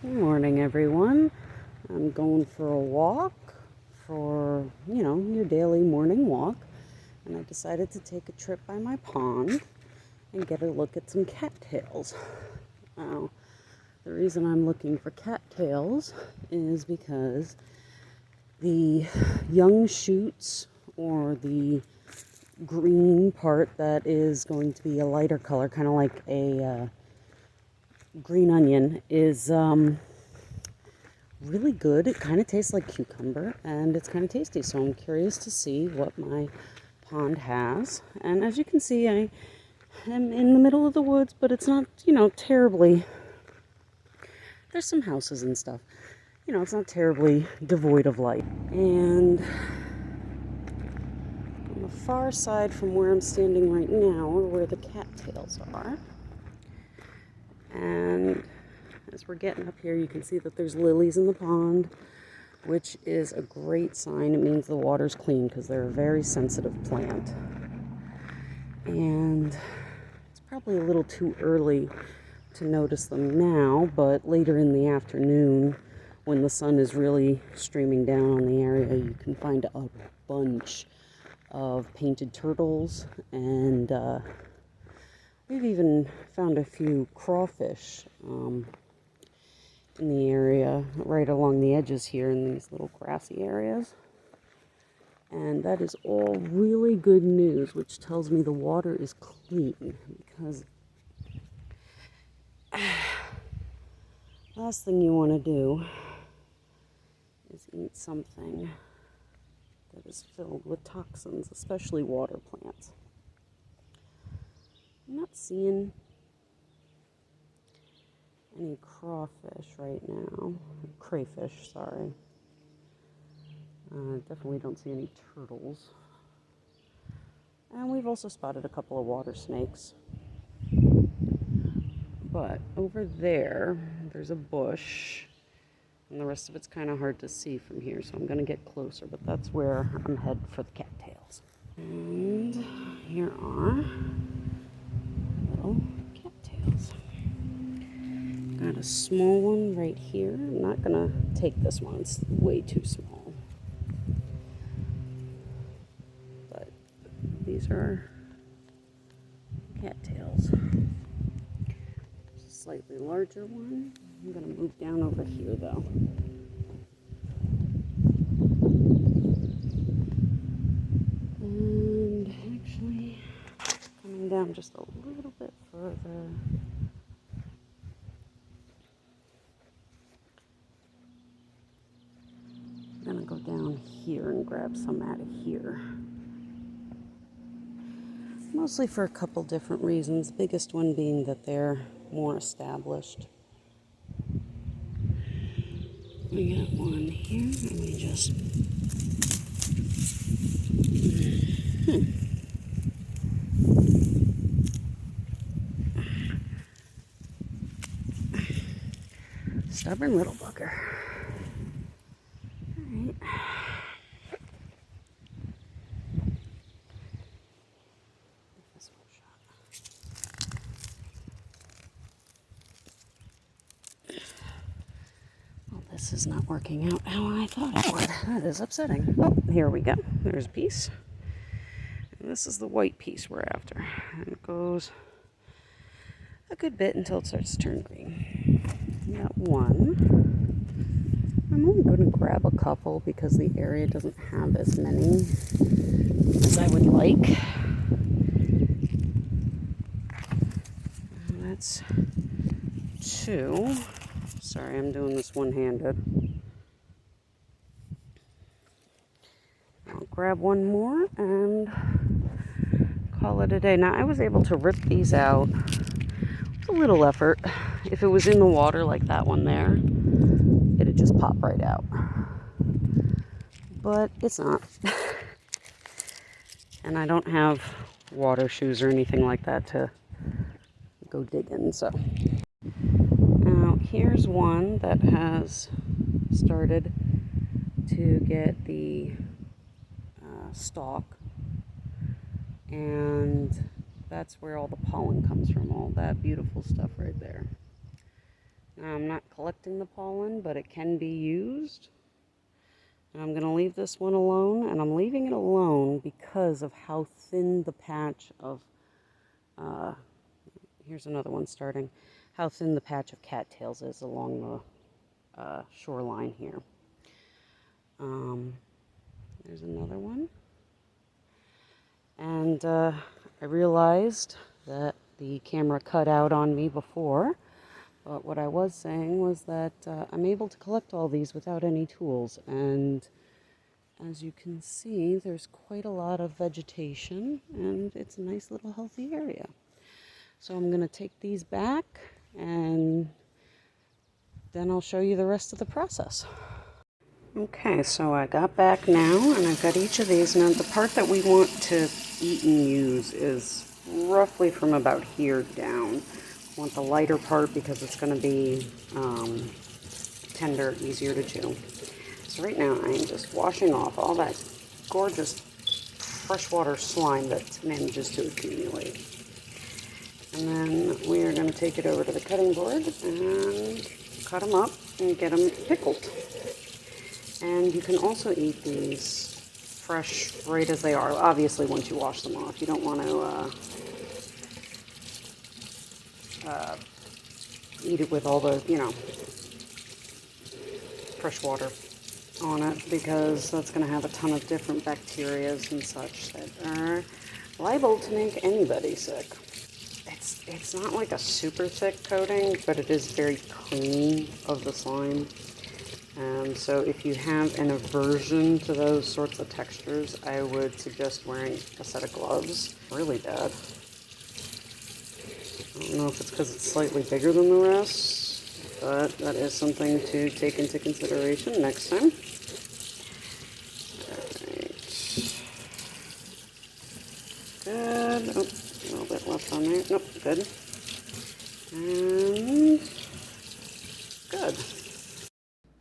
Good morning, everyone. I'm going for a walk for, your daily morning walk. And I decided to take a trip by my pond and get a look at some cattails. Now, the reason I'm looking for cattails is because the young shoots, or the green part that is going to be a lighter color, kind of like a green onion, is really good. It kind of tastes like cucumber, and it's kind of tasty, so I'm curious to see what my pond has. And as you can see, I am in the middle of the woods, but it's not, terribly, there's some houses and stuff. It's not terribly devoid of light. And on the far side from where I'm standing right now are where the cattails are. And as we're getting up here, you can see that there's lilies in the pond, which is a great sign. It means the water's clean because they're a very sensitive plant. And it's probably a little too early to notice them now, but later in the afternoon, when the sun is really streaming down on the area, you can find a bunch of painted turtles, and we've even found a few crawfish in the area, right along the edges here in these little grassy areas. And that is all really good news, which tells me the water is clean, because last thing you want to do is eat something that is filled with toxins, especially water plants. I'm not seeing any crawfish right now. Crayfish, sorry. Definitely don't see any turtles. And we've also spotted a couple of water snakes. But over there, there's a bush, and the rest of it's kind of hard to see from here, so I'm going to get closer, but that's where I'm headed for the cattails. And here are little cattails. Got a small one right here. I'm not going to take this one, it's way too small. But these are cattails. Slightly larger one. I'm going to move down over here though. And actually, coming down just a little bit further. I'm going to go down here and grab some out of here. Mostly for a couple different reasons. Biggest one being that they're more established. We got one here, and we just stubborn little bugger. Alright. This one shot. Well, this is not working out how I thought it would. That is upsetting. Oh, here we go. There's a piece. And this is the white piece we're after. And it goes a good bit until it starts to turn green. We got one. I'm only going to grab a couple because the area doesn't have as many as I would like. And that's two. Sorry, I'm doing this one-handed. I'll grab one more and call it a day. Now, I was able to rip these out. It's a little effort. If it was in the water like that one there, it'd just pop right out. But it's not. And I don't have water shoes or anything like that to go digging, so. Now, here's one that has started to get the stalk, and that's where all the pollen comes from, all that beautiful stuff right there. Now, I'm not collecting the pollen, but it can be used. And I'm going to leave this one alone, and I'm leaving it alone because of how thin the patch of, here's another one starting, how thin the patch of cattails is along the shoreline here. There's another one. And I realized that the camera cut out on me before, but what I was saying was that I'm able to collect all these without any tools, and as you can see, there's quite a lot of vegetation, and it's a nice little healthy area. So I'm going to take these back, and then I'll show you the rest of the process. Okay, so I got back now, and I've got each of these. Now, the part that we want to eat and use is roughly from about here down. I want the lighter part because it's going to be tender, easier to chew. So right now, I am just washing off all that gorgeous freshwater slime that manages to accumulate. And then we are going to take it over to the cutting board and cut them up and get them pickled. And you can also eat these fresh right as they are, obviously once you wash them off. You don't want to eat it with all the, fresh water on it, because that's going to have a ton of different bacterias and such that are liable to make anybody sick. It's not like a super thick coating, but it is very clean of the slime. So if you have an aversion to those sorts of textures, I would suggest wearing a set of gloves. Really bad. I don't know if it's because it's slightly bigger than the rest, but that is something to take into consideration next time. Alright. Good. Oh, a little bit left on there. Nope, good. And good.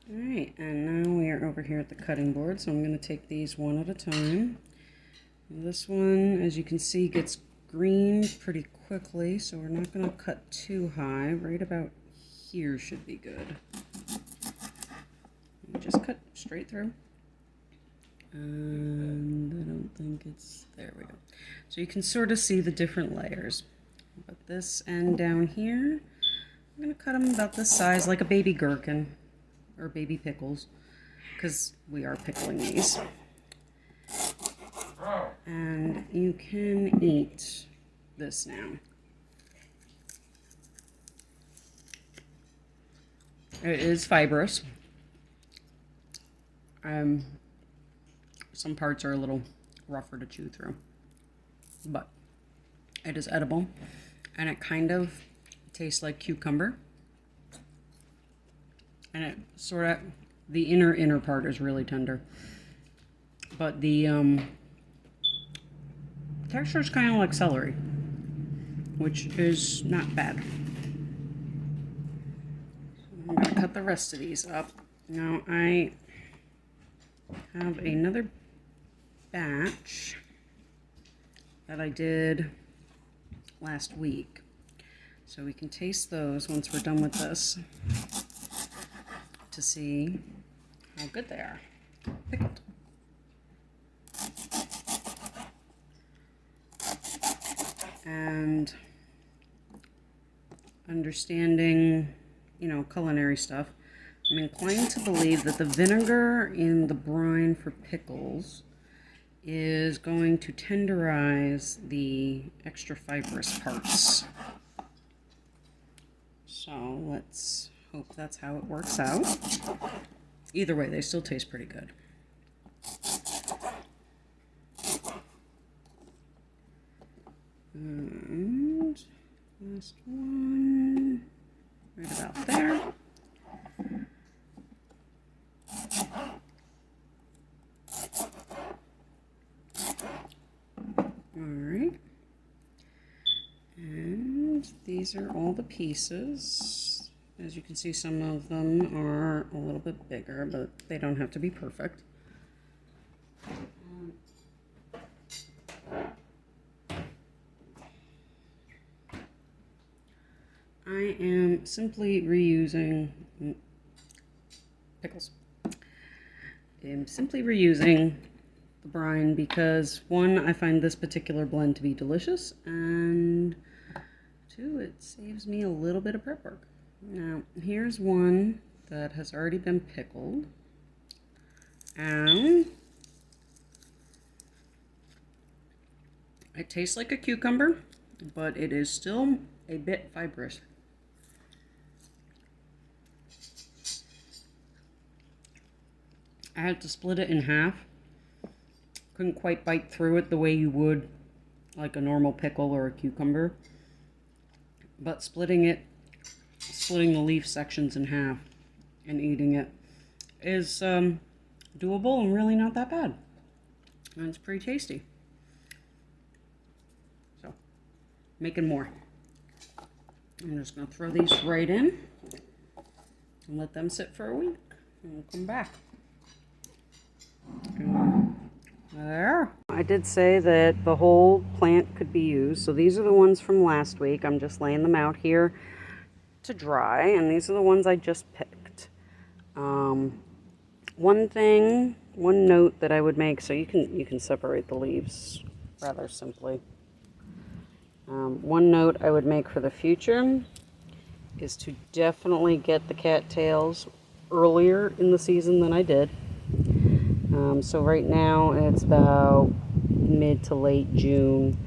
Alright, and now we are over here at the cutting board, so I'm going to take these one at a time. This one, as you can see, gets green pretty quickly, so we're not going to cut too high. Right about here should be good. Just cut straight through. And I don't think it's, there we go. So you can sort of see the different layers. But this end down here, I'm going to cut them about this size, like a baby gherkin or baby pickles, because we are pickling these. And you can eat this now. It is fibrous. Some parts are a little rougher to chew through, but it is edible, and it kind of tastes like cucumber. And it sort of, the inner part is really tender, but the texture is kind of like celery, which is not bad. I'm going to cut the rest of these up. Now I have another batch that I did last week, so we can taste those once we're done with this to see how good they are pickled. And understanding, culinary stuff, I'm inclined to believe that the vinegar in the brine for pickles is going to tenderize the extra fibrous parts. So let's hope that's how it works out. Either way, they still taste pretty good. And last one, right about there. Alright, and these are all the pieces. As you can see, some of them are a little bit bigger, but they don't have to be perfect. I am simply reusing pickles. I'm simply reusing the brine because, one, I find this particular blend to be delicious, and two, it saves me a little bit of prep work. Now, here's one that has already been pickled, and it tastes like a cucumber, but it is still a bit fibrous. I had to split it in half. Couldn't quite bite through it the way you would like a normal pickle or a cucumber. But splitting the leaf sections in half and eating it is doable and really not that bad. And it's pretty tasty. So, making more. I'm just going to throw these right in and let them sit for a week. And we'll come back. There. I did say that the whole plant could be used. So these are the ones from last week. I'm just laying them out here to dry. And these are the ones I just picked. One note that I would make, so you can separate the leaves rather simply. One note I would make for the future is to definitely get the cattails earlier in the season than I did. So right now it's about mid to late June,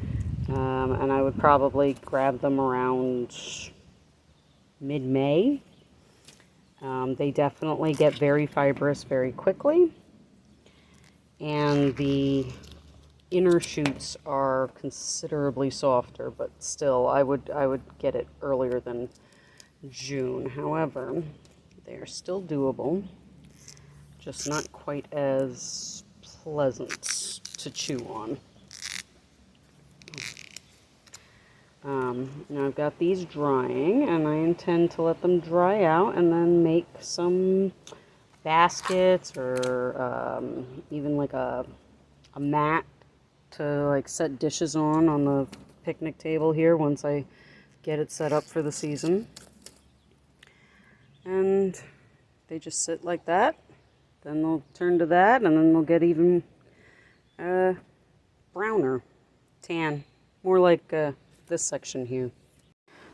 and I would probably grab them around mid-May. They definitely get very fibrous very quickly, and the inner shoots are considerably softer, but still I would get it earlier than June. However, they are still doable. Just not quite as pleasant to chew on. Now I've got these drying, and I intend to let them dry out and then make some baskets or even like a mat to like set dishes on the picnic table here once I get it set up for the season. And they just sit like that. Then they'll turn to that, and then they'll get even browner, tan, more like this section here.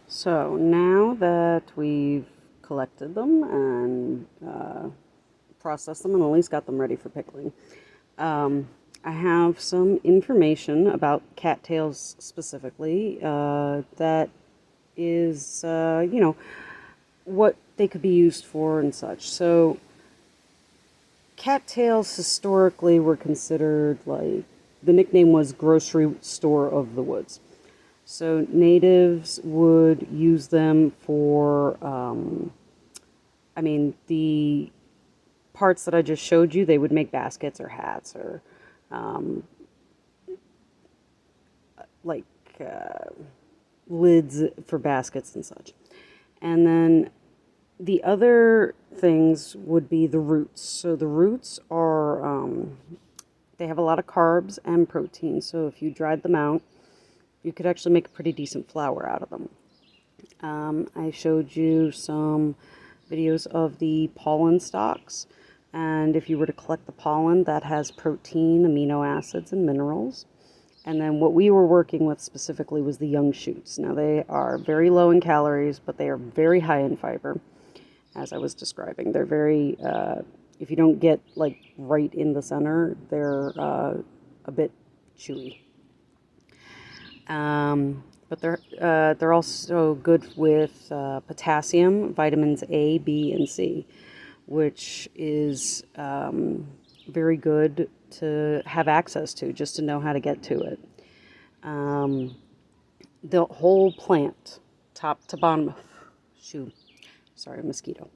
So now that we've collected them and processed them and at least got them ready for pickling, I have some information about cattails specifically that is, what they could be used for and such. So cattails historically were considered, like, the nickname was grocery store of the woods. So natives would use them for, the parts that I just showed you, they would make baskets or hats or lids for baskets and such. And then the other things would be the roots. So the roots are, they have a lot of carbs and protein. So if you dried them out, you could actually make a pretty decent flour out of them. I showed you some videos of the pollen stalks. And if you were to collect the pollen, that has protein, amino acids, and minerals. And then what we were working with specifically was the young shoots. Now they are very low in calories, but they are very high in fiber. As I was describing, they're very, if you don't get like right in the center, they're a bit chewy. But they're also good with potassium, vitamins A, B, and C, which is very good to have access to, just to know how to get to it. The whole plant, top to bottom, mosquito.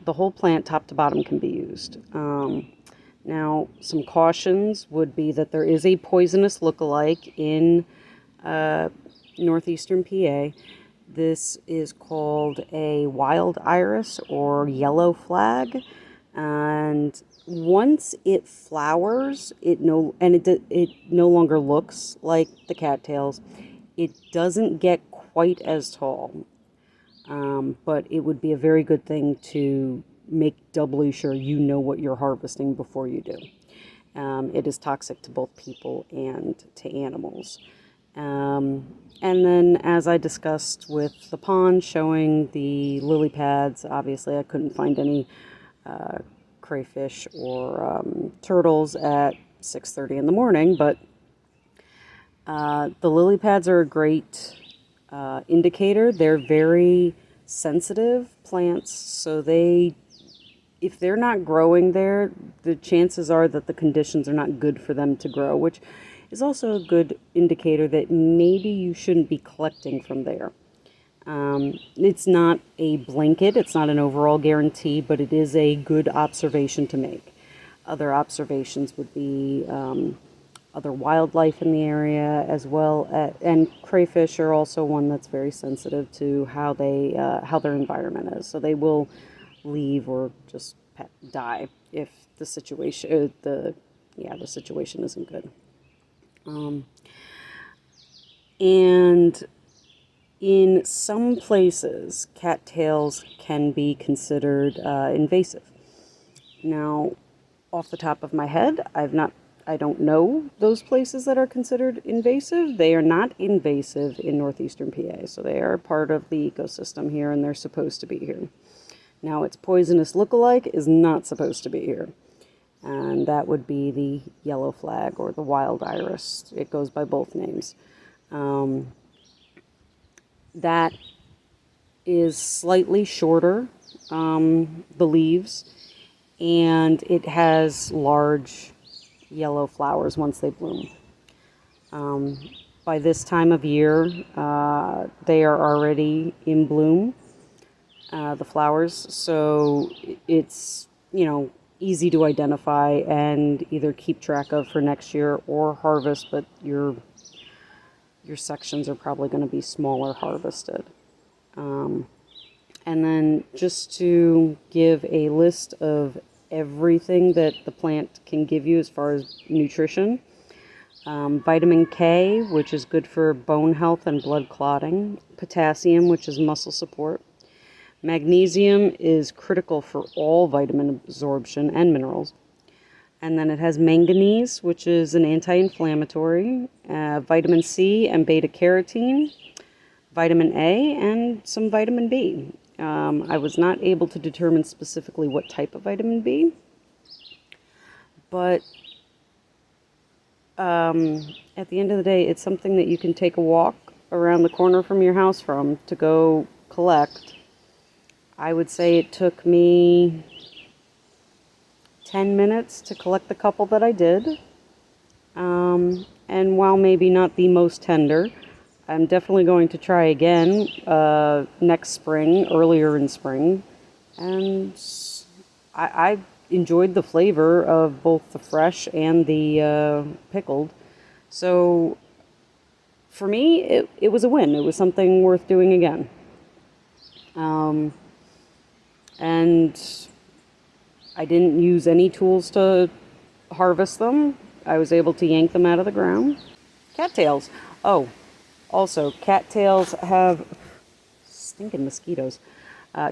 The whole plant, top to bottom, can be used. Now, some cautions would be that there is a poisonous lookalike in northeastern PA. This is called a wild iris or yellow flag, and once it flowers, it no longer looks like the cattails. It doesn't get quite as tall. But it would be a very good thing to make doubly sure you know what you're harvesting before you do. It is toxic to both people and to animals. And then, as I discussed with the pond showing the lily pads, obviously I couldn't find any crayfish or turtles at 6:30 in the morning, but the lily pads are a great indicator. They're very sensitive plants, so if they're not growing there, the chances are that the conditions are not good for them to grow, which is also a good indicator that maybe you shouldn't be collecting from there. It's not a blanket, it's not an overall guarantee, but it is a good observation to make. Other observations would be other wildlife in the area as well, and crayfish are also one that's very sensitive to how their environment is. So they will leave or just die if the situation the situation isn't good. And in some places, cattails can be considered invasive. Now, off the top of my head, I don't know those places that are considered invasive. They are not invasive in northeastern PA, so they are part of the ecosystem here, and they're supposed to be here. Now, its poisonous lookalike is not supposed to be here, and that would be the yellow flag or the wild iris. It goes by both names. That is slightly shorter, the leaves, and it has large yellow flowers once they bloom. By this time of year, they are already in bloom, the flowers, so it's, easy to identify and either keep track of for next year or harvest, but your sections are probably going to be smaller harvested. And then just to give a list of everything that the plant can give you as far as nutrition. Vitamin K, which is good for bone health and blood clotting. Potassium, which is muscle support. Magnesium is critical for all vitamin absorption and minerals. And then it has manganese, which is an anti-inflammatory. Vitamin C and beta-carotene. Vitamin A, and some vitamin B. I was not able to determine specifically what type of vitamin B, but at the end of the day, it's something that you can take a walk around the corner from your house to go collect. I would say it took me 10 minutes to collect the couple that I did, and while maybe not the most tender, I'm definitely going to try again next spring, earlier in spring, and I enjoyed the flavor of both the fresh and the pickled. So for me, it was a win. It was something worth doing again. And I didn't use any tools to harvest them. I was able to yank them out of the ground. Cattails. Oh. Also, cattails have stinking mosquitoes.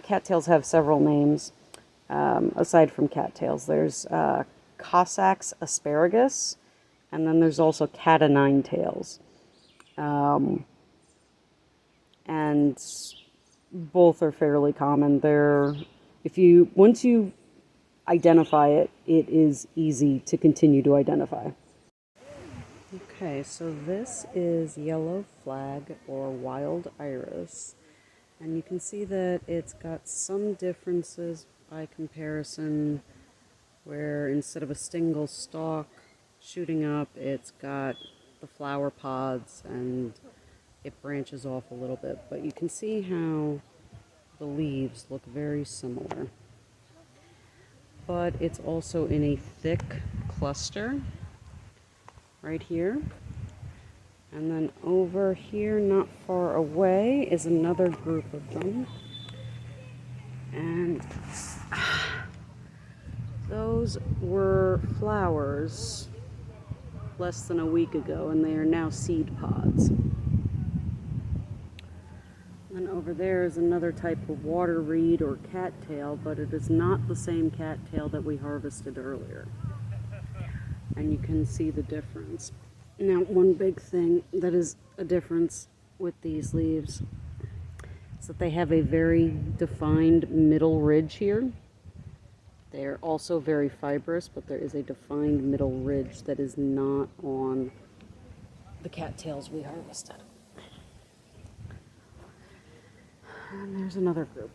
Cattails have several names aside from cattails. There's Cossacks asparagus, and then there's also cat o' nine tails. And both are fairly common. Once you identify it, it is easy to continue to identify. Okay, so this is yellow flag or wild iris, and you can see that it's got some differences by comparison, where instead of a single stalk shooting up, it's got the flower pods and it branches off a little bit, but you can see how the leaves look very similar. But it's also in a thick cluster right here. And then over here, not far away, is another group of them. And those were flowers less than a week ago, and they are now seed pods. And then And over there is another type of water reed or cattail, but it is not the same cattail that we harvested earlier. And you can see the difference. Now, one big thing that is a difference with these leaves is that they have a very defined middle ridge here. They're also very fibrous, but there is a defined middle ridge that is not on the cattails we harvested. And there's another group.